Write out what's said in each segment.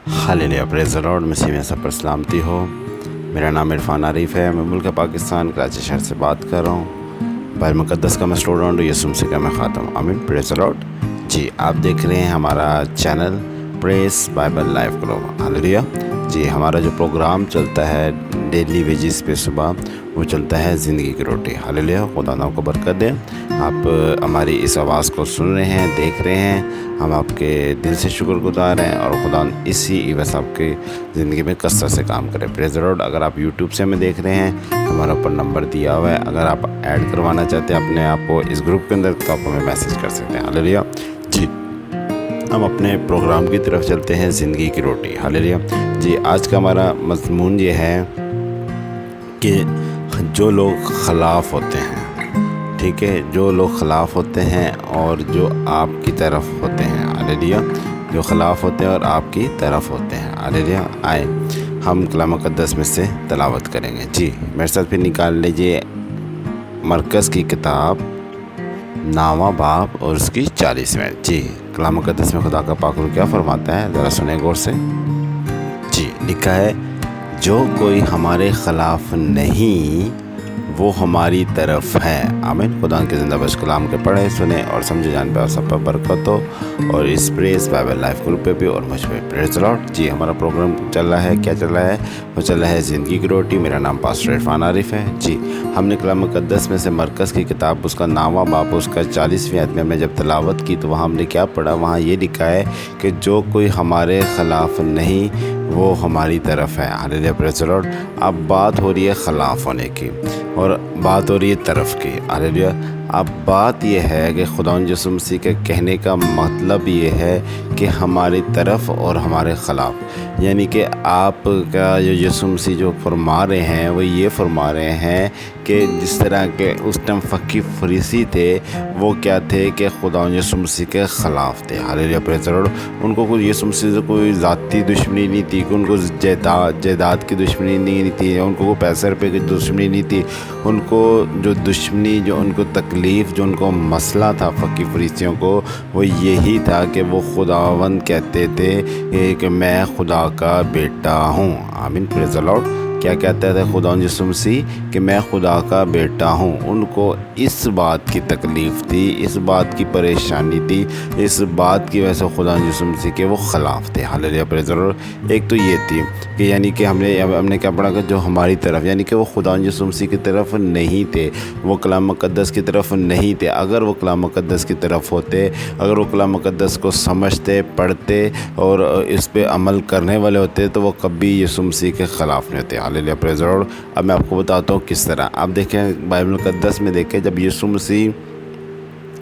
Hallelujah, praise the lord. मसीह में सब पर सलामती हो। मेरा नाम इरफान आरिफ है। मैं मुल्क पाकिस्तान कराची शहर से बात कर रहा हूँ। बाइबल मुक़द्दस का मैं स्टूडेंट हूँ, यीशु मसीह का मैं ख़ातम हूँ। आमीन, प्रेज़ द लॉर्ड। जी, आप देख रहे हैं हमारा channel press Bible life globe. Hallelujah. जी, हमारा जो प्रोग्राम चलता है डेली वेजिस पे सुबह, वो चलता है ज़िंदगी की रोटी। हालेलुया, खुदा नाम को बरकत दे। आप हमारी इस आवाज़ को सुन रहे हैं, देख रहे हैं, हम आपके दिल से शुक्रगुजार हैं और खुदा इसी बस आपकी ज़िंदगी में कसरत से काम करें। Praise the Lord. अगर आप यूट्यूब से हमें देख रहे हैं, हमारा ऊपर नंबर दिया हुआ है। अगर आप ऐड करवाना चाहते हैं अपने आप को इस ग्रुप के अंदर, तो आप हमें मैसेज कर सकते हैं। हालेलुया। जी, हम अपने प्रोग्राम की तरफ चलते हैं, ज़िंदगी की रोटी। हालेलुया। जी, आज का हमारा मज़मून ये है कि जो लोग खिलाफ़ होते हैं, ठीक है, जो लोग खिलाफ़ होते हैं और जो आपकी तरफ होते हैं। हालेलुया। जो खिलाफ़ होते हैं और आपकी तरफ होते हैं। हालेलुया। आए हम कलाम मुक़द्दस में से तिलावत करेंगे। जी, मेरे साथ फिर निकाल लीजिए मरकज़ की किताब 9वां बाब और उसकी 40वें। जी, कलाम मुक़द्दस में खुदा का पाक कलाम क्या फरमाता है, ज़रा सुने गौर से। जी, लिखा है, जो कोई हमारे ख़िलाफ़ नहीं वो हमारी तरफ है। आमीन। खुदा के ज़िंदा बश कलाम के पढ़े, सुने और समझे, जान पे और सब पर बरकत हो। और इस प्रेस बाइबल लाइफ ग्रुप पे भी और मुझ पे। Praise the Lord. जी, हमारा प्रोग्राम चल रहा है, क्या चल रहा है? वो चल रहा है ज़िंदगी की रोटी। मेरा नाम पास्टर इरफान आरिफ है। जी, हमने कलाम मुक़द्दस में से मरकज़ की किताब उसका 9वां बाब उसका 40वीं आयत में हमने जब तिलावत की, तो वहाँ हमने क्या पढ़ा? वहाँ ये लिखा है कि जो कोई हमारे ख़िलाफ़ नहीं वो हमारी तरफ है। Hallelujah, praise the Lord. अब बात हो रही है ख़िलाफ़ होने की और बात हो रही है तरफ की। हालेलुया। अब बात यह है कि खुदावंद यीशु मसीह के कहने का मतलब ये है कि हमारी तरफ और हमारे ख़िलाफ़, यानी कि आप का जो यीशु मसीह जो फरमा रहे हैं वो ये फरमा रहे हैं कि जिस तरह के उस टाइम फ़कीह फरीसी थे, वो क्या थे कि खुदावंद यीशु मसीह के ख़िलाफ़ थे। Hallelujah, praise the Lord. उनको कोई यीशु मसीह से कोई ज़ाती दुश्मनी नहीं थी, उनको जायदाद की दुश्मनी नहीं थी, उनको कोई पैसे रुपये की दुश्मनी नहीं थी। उनको जो दुश्मनी, जो उनको तकलीफ़, जो उनको मसला था फ़कीह फरीसियों को, वो यही था कि वो खुदावंद कहते थे कि मैं खुदा का बेटा हूँ। आमीन, प्रेज़ द लॉर्ड। क्या कहता था खुदावंद यीशु मसीह कि मैं खुदा का बेटा हूँ। उनको इस बात की तकलीफ़ थी, इस बात की परेशानी थी, इस बात की वजह से खुदावंद यीशु मसीह के वो ख़िलाफ़ थे। Hallelujah, praise the Lord. एक तो ये थी कि यानी कि हमने क्या पढ़ा कि जो हमारी तरफ, यानी कि वो खुदावंद यीशु मसीह की तरफ नहीं थे, वो कलाम मुक़द्दस की तरफ नहीं थे। अगर वो कलाम मुक़द्दस की तरफ होते, अगर वो कलाम मुक़द्दस को समझते, पढ़ते और इस पे अमल करने वाले होते, तो वो कभी यीशु मसीह के ख़िलाफ़ नहीं होते। Hallelujah, praise the Lord. अब मैं आपको बताता हूँ किस तरह। आप देखें बाइबल मुक़द्दस में, देखें जब यीशु मसीह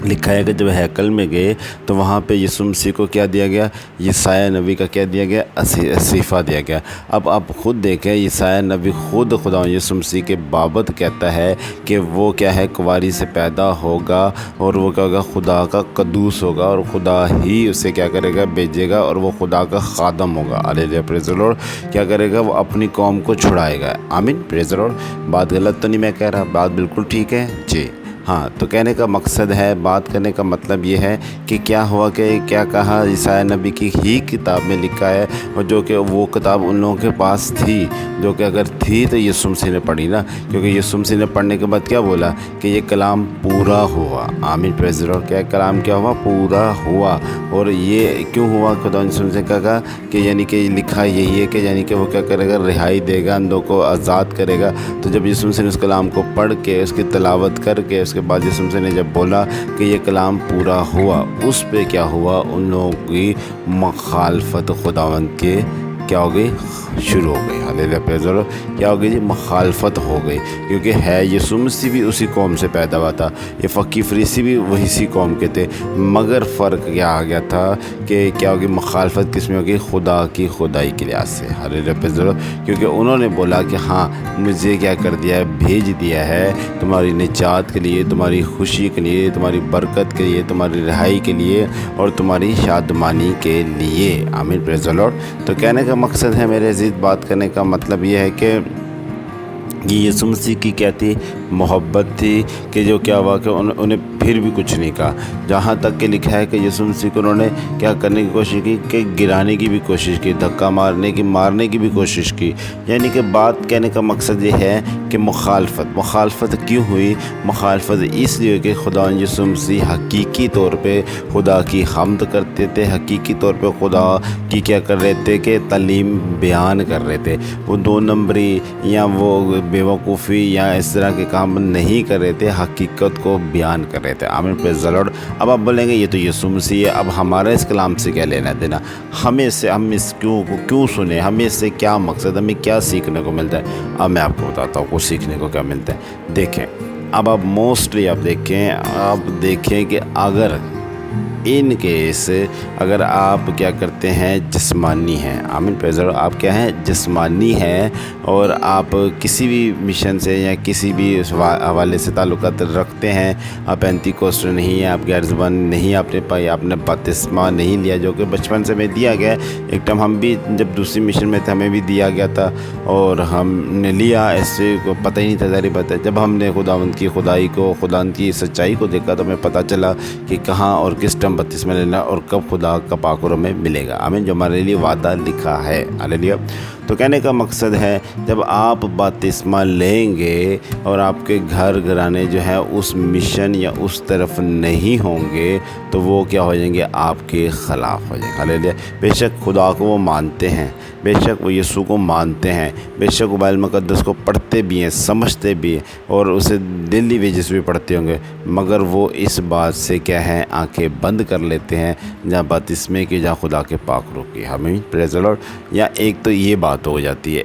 लिखा है कि जब हैकल में गए तो वहाँ पे यीशु मसीह को क्या दिया गया? यशायाह नबी का क्या दिया गया? असीफ़ा दिया गया। अब आप ख़ुद देखें, यशायाह नबी ख़ुद खुदा यीशु मसीह के बाबत कहता है कि वो क्या है, कुंवारी से पैदा होगा और वो क्या होगा? खुदा का कदूस होगा और खुदा ही उसे क्या करेगा? भेजेगा और वो खुदा का खादम होगा। Hallelujah, praise the Lord. क्या करेगा? वो अपनी कौम को छुड़ाएगा। आमीन, प्रेज़ द लॉर्ड। बात गलत तो नहीं मैं कह रहा, बात बिल्कुल ठीक है। जी हाँ, तो कहने का मकसद है, बात करने का मतलब ये है कि क्या हुआ कि क्या कहा, यशायाह नबी की ही किताब में लिखा है, और जो कि वो किताब उन लोगों के पास थी, जो कि अगर थी तो यीशु मसीह ने पढ़ी ना, क्योंकि यीशु मसीह ने पढ़ने के बाद क्या बोला कि ये कलाम पूरा हुआ। आमीन, प्रेज़ द लॉर्ड। क्या कलाम क्या हुआ? पूरा हुआ। और ये क्यों हुआ? खुदा यीशु मसीह का कहा कि यानी कि लिखा यही है कि यानी कि वो क्या करेगा? रिहाई देगा, अंधों को आज़ाद करेगा। तो जब यीशु मसीह ने उस कलाम को पढ़ के, उसकी तिलावत करके, उसके बाद यीशु मसीह ने जब बोला कि ये कलाम पूरा हुआ, उस पे क्या हुआ? उन लोगों की मुखालफत खुदावंद के क्या हो गई? शुरू हो गई। Hallelujah, praise the Lord. क्या हो गई जी? मुखालफत हो गई, क्योंकि है यीशु मसीह भी उसी कौम से पैदा हुआ था, ये फ़कीह फरीसी भी वही सी कौम के थे, मगर फ़र्क क्या आ गया था कि क्या होगी? मुखालफत किस में होगी? खुदा की खुदाई के लिहाज से। Hallelujah, praise the Lord. क्योंकि उन्होंने बोला कि हाँ, मुझे क्या कर दिया है? भेज दिया है तुम्हारी निजात के लिए, तुम्हारी खुशी के लिए, तुम्हारी बरकत के लिए, तुम्हारी रिहाई के लिए और तुम्हारी शादमानी के लिए। आमीन, प्रेज़ द लॉर्ड। तो कहने का मकसद है, मेरे अजीज़, बात करने का मतलब ये है कि ये यीशु मसीह की क्या थी? मोहब्बत थी कि जो क्या हुआ कि उन्हें پھر بھی کچھ نہیں کہا، جہاں تک کہ لکھا ہے کہ یسوع مسیح کو انہوں نے کیا کرنے کی کوشش کی کہ گرانے کی بھی کوشش کی، دھکا مارنے کی بھی کوشش کی۔ یعنی کہ بات کہنے کا مقصد یہ ہے کہ مخالفت کیوں ہوئی؟ مخالفت اس لیے کہ خدا یسوع مسیح حقیقی طور پہ خدا کی حمد کرتے تھے، حقیقی طور پہ خدا کی کیا کر رہے تھے کہ تعلیم بیان کر رہے تھے، وہ 2 نمبری یا وہ بیوقوفی یا اس طرح کے کام نہیں کر رہے تھے، حقیقت کو بیان کر رہے تھے۔ آمین، پریز دی لارڈ۔ اب آپ بولیں گے یہ تو یسوع مسیح ہے، اب ہمارا اس کلام سے کیا لینا دینا؟ ہم اس کیوں سنیں؟ ہمیں اس سے کیا مقصد، ہمیں کیا سیکھنے کو ملتا ہے؟ اب میں آپ کو بتاتا ہوں کچھ سیکھنے کو کیا ملتا ہے۔ دیکھیں، اب آپ موسٹلی آپ دیکھیں کہ اگر ان کیس اگر آپ کیا کرتے ہیں، جسمانی ہیں، آمین پریز دی لارڈ، آپ کیا ہیں؟ جسمانی ہیں، اور آپ کسی بھی مشن سے یا کسی بھی حوالے سے تعلقات رکھتے ہیں، آپ پینتی کوسٹ نہیں ہیں، آپ غیر زبان نہیں، آپ نے بپتسمہ نہیں لیا جو کہ بچپن سے میں دیا گیا ہے۔ ایک ٹائم ہم بھی جب دوسری مشن میں تھے ہمیں بھی دیا گیا تھا اور ہم نے لیا، ایسے کو پتہ ہی نہیں تھا، ظاہر بات ہے جب ہم نے خداوند کی خدائی کو، خداوند کی سچائی کو دیکھا تو ہمیں پتہ چلا کہ کہاں اور کس ٹائم بپتسمہ لینا اور کب خدا کا پاک اور ہمیں ملے گا، آمین، جو ہمارے لیے وعدہ لکھا ہے۔ ہاللیلویا۔ تو کہنے کا مقصد ہے جب آپ بپتسمہ لیں گے اور آپ کے گھر گھرانے جو ہے اس مشن یا اس طرف نہیں ہوں گے تو وہ کیا ہو جائیں گے؟ آپ کے خلاف ہو جائیں گے۔ ہاللیلویا۔ بے شک خدا کو وہ مانتے ہیں، بے شک وہ یسوع کو مانتے ہیں، بے شک وہ بائبل مقدس کو پڑھتے بھی ہیں، سمجھتے بھی ہیں اور اسے دلی ویجز بھی پڑھتے ہوں گے، مگر وہ اس بات سے کیا ہے؟ آنکھیں بند کر لیتے ہیں جہاں بپتسمے کی، جہاں خدا کے پاک روح کی۔ ہمیں پریز دی لارڈ۔ یا ایک تو یہ بات ہو جاتی ہے،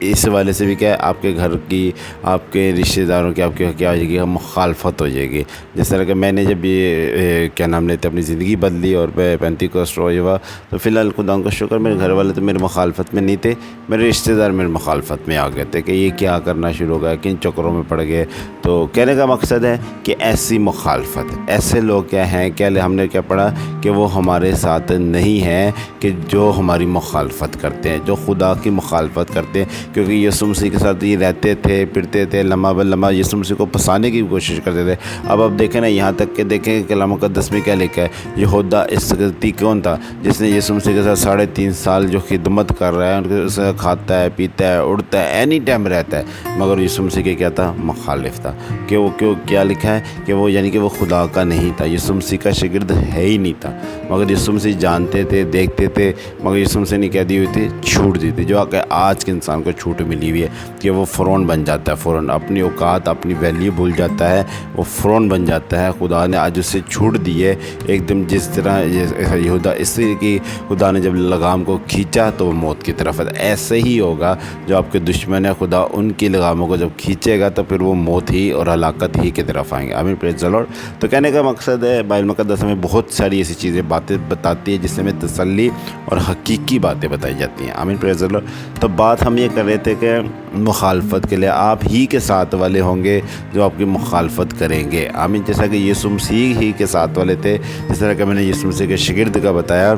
اس والے سے بھی کیا ہے؟ آپ کے گھر کی، آپ کے رشتہ داروں کی آپ کے کیا ہو جائے گی؟ مخالفت ہو جائے گی۔ جس طرح کہ میں نے جب یہ کیا نام لیتے اپنی زندگی بدلی اور پینتی کوسٹ ہوا تو فی الحال خدا کا شکر میرے گھر والے تو میرے مخالفت میں نہیں تھے، میرے رشتہ دار میرے مخالفت میں آ گئے تھے کہ یہ کیا کرنا شروع ہو گیا، کن چکروں میں پڑ گئے۔ تو کہنے کا مقصد ہے کہ ایسی مخالفت، ایسے لوگ کیا ہیں، کیا ہم نے کیا پڑھا کہ وہ ہمارے ساتھ نہیں ہیں، کہ جو ہماری مخالفت کرتے ہیں، جو خدا کی مخالفت کرتے ہیں، کیونکہ یسوع مسیح کے ساتھ یہ رہتے تھے، پھرتے تھے، لمحہ بہ لمحہ یسوع مسیح کو پھنسانے کی کوشش کرتے تھے۔ اب آپ دیکھیں نا، یہاں تک کہ دیکھیں کہ کلام مقدس میں کیا لکھا ہے، یہودا اسکریوتی کون تھا جس نے یسوع مسیح کے ساتھ 3.5 سال جو خدمت کر رہا ہے، ان کے ساتھ کھاتا ہے، پیتا ہے، اڑتا ہے، اینی ٹائم رہتا ہے، مگر یسوع مسیح کے کیا تھا؟ مخالف تھا۔ کہ وہ کیا لکھا ہے کہ وہ یعنی کہ وہ خدا کا نہیں تھا، یسوع مسیح کا شاگرد ہے ہی نہیں تھا، مگر یسوع مسیح جانتے تھے، دیکھتے تھے، مگر یسوع مسیح نے کیا دی ہوئی تھی؟ چھوٹ دی تھی، جو آج کے انسان کو چھوٹ ملی ہوئی ہے کہ وہ فوراً بن جاتا ہے، فوراً اپنی اوقات، اپنی ویلیو بھول جاتا ہے، وہ فوراً بن جاتا ہے۔ خدا نے آج اسے چھوٹ دی ہے ایک دم، جس طرح یہودا اس طرح کی خدا نے جب لگام کو کھینچا تو وہ موت کی طرف ہے۔ ایسے ہی ہوگا جو آپ کے دشمن ہے، خدا ان کی لگاموں کو جب کھینچے گا تو پھر وہ موت ہی اور ہلاکت ہی کی طرف آئیں گے۔ آمین، پریز دی لارڈ۔ تو کہنے کا مقصد ہے بائبل مقدس ہمیں بہت ساری ایسی چیزیں، باتیں بتاتی ہے جس سے ہمیں تسلی اور حقیقی باتیں بتائی جاتی ہیں۔ آمین، پریز دی لارڈ۔ تو بات ہم یہ کر رہے تھے کہ مخالفت کے لیے آپ ہی کے ساتھ والے ہوں گے جو آپ کی مخالفت کریں گے۔ آمین، جیسا کہ یسوع مسیح ہی کے ساتھ والے تھے، جس طرح کہ میں نے یسوع مسیح کے شاگرد کا بتایا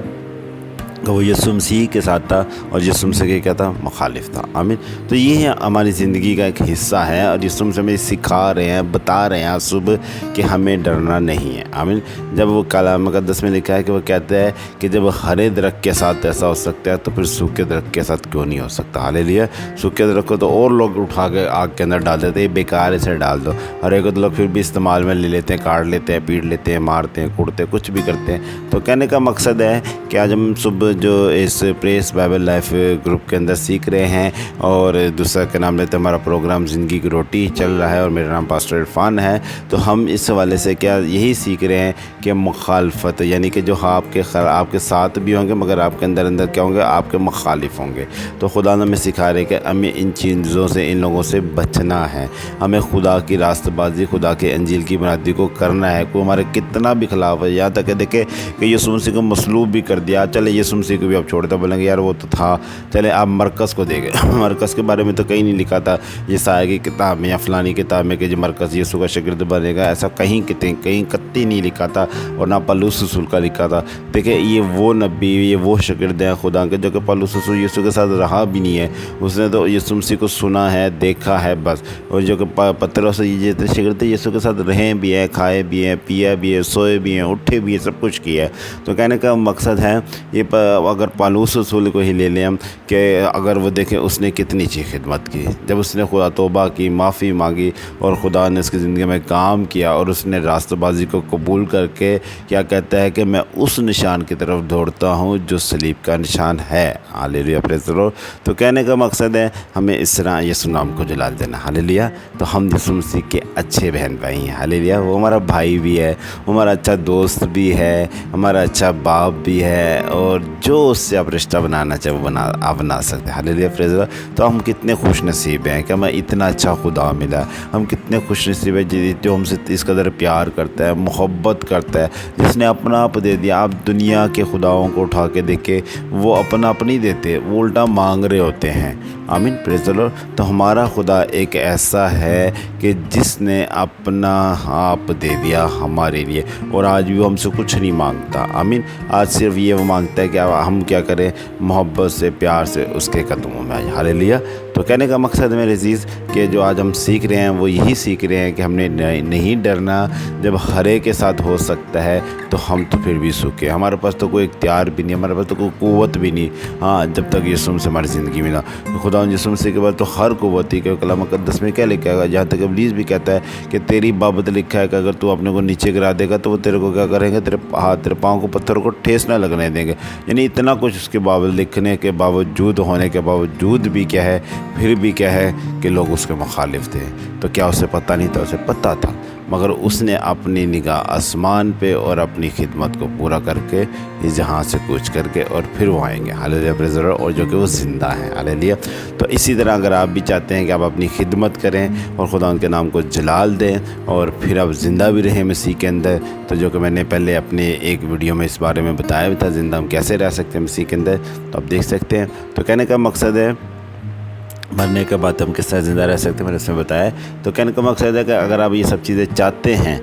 کہ وہ یسوع مسیح کے ساتھ تھا اور یسوع مسیح کے کیا تھا؟ مخالف تھا۔ آمین۔ تو یہ ہماری زندگی کا ایک حصہ ہے اور یسوع مسیح ہمیں سکھا رہے ہیں، بتا رہے ہیں صبح کہ ہمیں ڈرنا نہیں ہے۔ آمین۔ جب وہ کلام مقدس میں لکھا ہے کہ وہ کہتا ہے کہ جب ہرے درخت کے ساتھ ایسا ہو سکتا ہے تو پھر سوکھے درخت کے ساتھ کیوں نہیں ہو سکتا؟ ہاللیلویا۔ سوکھے درخت کو تو اور لوگ اٹھا کے آگ کے اندر ڈال دیتے ہیں، بیکار اسے ڈال دو، ہرے کو تو لوگ پھر بھی استعمال میں لے لیتے ہیں، کاٹ لیتے ہیں، پیٹ لیتے ہیں، مارتے ہیں، کوڑتے ہیں، کچھ بھی کرتے ہیں۔ تو کہنے کا مقصد ہے کہ آج ہم صبح جو اس پریس بائبل لائف گروپ کے اندر سیکھ رہے ہیں اور دوسرا کے نام لیتے ہمارا پروگرام زندگی کی روٹی چل رہا ہے اور میرا نام پاسٹر عرفان ہے، تو ہم اس حوالے سے کیا یہی سیکھ رہے ہیں کہ مخالفت یعنی کہ جو آپ کے ساتھ بھی ہوں گے مگر آپ کے اندر کیا ہوں گے؟ آپ کے مخالف ہوں گے۔ تو خدا نے ہمیں سکھا رہے کہ ہمیں ان چیزوں سے، ان لوگوں سے بچنا ہے، ہمیں خدا کی راست بازی، خدا کے انجیل کی بنیادی کو کرنا ہے، کوئی ہمارے کتنا بھی خلاف ہے، یہاں تک کہ دیکھیں کہ یسوع مسیح کو مصلوب بھی کر دیا، چلے یسوع مسیح को भी आप छोड़ते बोलेंगे यार वो तो था। चले आप मरकज़ को देखें मरकज़ के बारे में तो कहीं नहीं लिखा था यशायाह की किताब में या फलानी किताब में कि जो मरकज़ यीशु का शागिर्द बनेगा, ऐसा कहीं कत्ती नहीं लिखा था और ना पौलुस रसूल का लिखा था। देखिए ये वो नबी, ये वो शागिर्द हैं खुदा के जो कि पौलुस रसूल यीशु के साथ रहा भी नहीं है, उसने तो यीशु मसीह को सुना है, देखा है बस। और जो कि पतरस ये शागिर्द यीशु के साथ रहे भी हैं, खाए भी हैं, पिया भी है, सोए भी हैं, उठे भी हैं, सब कुछ किया है। तो कहने का मकसद है ये अगर पौलुस रसूल को ही ले लें हम कि अगर वो देखें उसने कितनी अच्छी खिदमत की, जब उसने खुदा तौबा की, माफ़ी मांगी और खुदा ने उसकी ज़िंदगी में काम किया और उसने रास्तबाजी को कबूल करके क्या कहता है कि मैं उस निशान की तरफ दौड़ता हूँ जो सलीब का निशान है। Hallelujah, praise the Lord. तो कहने का मकसद है हमें इस तरह यीशु नाम को जलाल देना। हालेलुया। तो हम यीशु मसीह के अच्छे बहन भाई हैं। हालेलुया। वो हमारा भाई भी है, हमारा अच्छा दोस्त भी है, हमारा अच्छा बाप भी है, और जो उससे आप रिश्ता बनाना चाहे वो आप बना सकते हैं। Hallelujah, praise the Lord. तो हम कितने खुश नसीब हैं कि हमें इतना अच्छा खुदा मिला। हम कितने खुश नसीब है जो हमसे इस कदर प्यार करता है, मोहब्बत करता है, जिसने अपना आप दे दिया। आप दुनिया के खुदाओं को उठा के देखे, वो अपना आप नहीं देते, वो उल्टा मांग रहे होते हैं। आमीन, प्रेज़ द लॉर्ड। तो हमारा खुदा एक ऐसा है कि जिसने अपना आप दे दिया हमारे लिए, और आज भी वो हमसे कुछ नहीं मांगता। आमीन। आज सिर्फ ये वो मांगता है कि हम क्या करें, मोहब्बत से, प्यार से उसके कदमों में आए। हालेलुया। तो कहने का मकसद मेरे अज़ीज़ कि जो आज हम सीख रहे हैं वो यही सीख रहे हैं कि हमने नहीं डरना। जब हरे के साथ हो सकता है तो हम तो फिर भी सूखे, हमारे पास तो कोई इख्तियार भी नहीं, हमारे पास तो कोई क़ुव्वत भी नहीं। हाँ, जब तक यीशु से हमारी ज़िंदगी मिला, तो खुदा यीशु मसीह के बाद तो हर क़ुव्वत ही। कि कलाम मुक़द्दस में क्या लिखा है, जहाँ तक इब्लीस भी कहता है कि तेरी बाबत लिखा है कि अगर तू अपने को नीचे गिरा देगा तो वो तेरे को क्या करेंगे, तेरे पाँव को पत्थर को ठेस ना लगने देंगे। यानी इतना कुछ उसके बावजूद, लिखने के बावजूद, होने के बावजूद भी क्या है, फिर भी क्या है कि लोग उसके मुखालिफ थे। तो क्या उसे पता नहीं था? उसे पता था, मगर उसने अपनी निगाह आसमान पे और अपनी खिदमत को पूरा करके इस जहाँ से कूच करके और फिर वो आएंगे। Hallelujah, praise the Lord. और जो कि वो ज़िंदा हैं। हालेलुया। तो इसी तरह अगर आप भी चाहते हैं कि आप अपनी खिदमत करें और खुदा उनके नाम को जलाल दें और फिर आप ज़िंदा भी रहें मसीह के अंदर, तो जो कि मैंने पहले अपने एक वीडियो में इस बारे में बताया भी था, ज़िंदा हम कैसे रह सकते हैं मसीह के अंदर, तो आप देख सकते हैं। तो कहने का मकसद है मरने के बाद हम किस तरह ज़िंदा रह सकते हैं, मैंने उसमें बताया। तो कहने का मकसद है कि अगर आप ये सब चीज़ें चाहते हैं,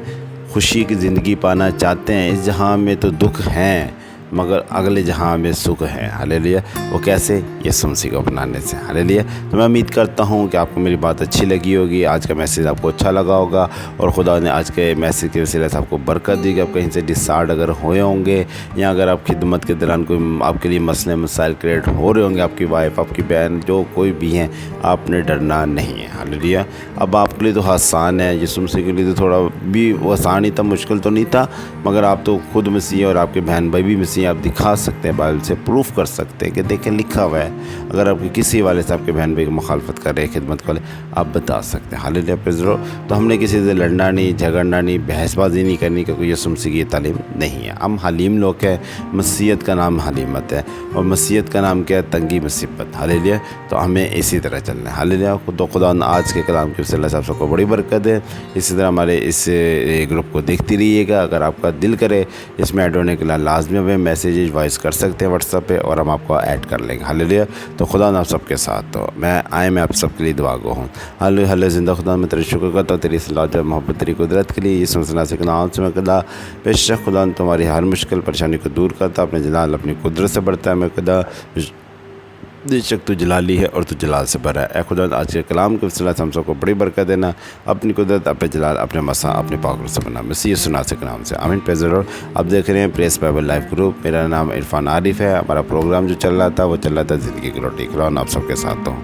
खुशी की ज़िंदगी पाना चाहते हैं, इस जहाँ में तो दुख हैं मगर अगले जहाँ में सुख है। हालेलुया। वो कैसे? यीशु मसीह को अपनाने से। हालेलुया। तो मैं उम्मीद करता हूँ कि आपको मेरी बात अच्छी लगी होगी, आज का मैसेज आपको अच्छा लगा होगा और खुदा ने आज के मैसेज के वसीले से आपको बरकत दी कि आप कहीं से डिसार्ड अगर हुए होंगे या अगर आप खिदमत के दौरान कोई आपके लिए मसले मसाइल क्रिएट हो रहे होंगे, आपकी वाइफ, आपकी बहन, जो कोई भी हैं, आपने डरना नहीं है। हालेलुया। अब आपके लिए तो आसान है, यीशु मसीह के लिए तो थोड़ा भी आसान ही था, मुश्किल तो नहीं था, मगर आप तो खुद मसीह और आपके बहन भाई भी मसीह आप दिखा सकते हैं, बाइबल से प्रूफ कर सकते हैं कि देखें लिखा हुआ है। अगर आपके किसी वाले से आपके बहन भाई की मुखालफत कर रहे हैं, खिदमत वाले, आप बता सकते हैं। Hallelujah, praise the Lord. तो हमने किसी से लड़ना नहीं, झगड़ना नहीं, बहसबाजी नहीं करनी, क्योंकि यीशु मसीह की ये तालीम नहीं है। हम हलीम लोग हैं, मसीहत का नाम हलीमत है और मसीहत का नाम क्या है? तंगी मुसीबत। हालेलुया। तो हमें इसी तरह चलना है। हालेलुया। तो खुदा आज के कलाम के वसीले से आप सबको बड़ी बरकत है। इसी तरह हमारे इस ग्रुप को देखती रहिएगा। अगर आपका दिल करे इसमें ऐड होने के लिए लाजमी हमें मैसेजेज वॉइस कर सकते हैं व्हाट्सएप पे और हम आपको ऐड कर लेंगे। हालेलुया। तो खुदा आप सबके साथ हो। मैं आप सबके लिए दुआ गो हूँ। हालेलुया। हालेलुया। ज़िंदा खुदा मैं तेरी शुक्र करता हूँ, तेरी सलाह मोहब्बत, तेरी कुदरत के लिए। इस मसला से नाम से मैं खुदा बेशक खुदा तुम्हारी हर मुश्किल परेशानी को दूर करता, अपने जलाल अपनी कुदरत से बढ़ता है। मैं खुदा बेशक तू जलाली है और तू जलाल से भरा है। खुदा आज के कलाम के वसीले से हम सबको बड़ी बरकत देना, अपनी कुदरत, अपने जलाल, अपने मसा, अपने पाक से बना, मसीह सुनासे के नाम से। आमीन, प्रेज़ द लॉर्ड। आप देख रहे हैं प्रेस बाइबल लाइव ग्रुप। मेरा नाम इरफान आरिफ है। हमारा प्रोग्राम जो चल रहा था वो चल रहा था ज़िंदगी की रोटी। खुदा आप सबके साथ हो।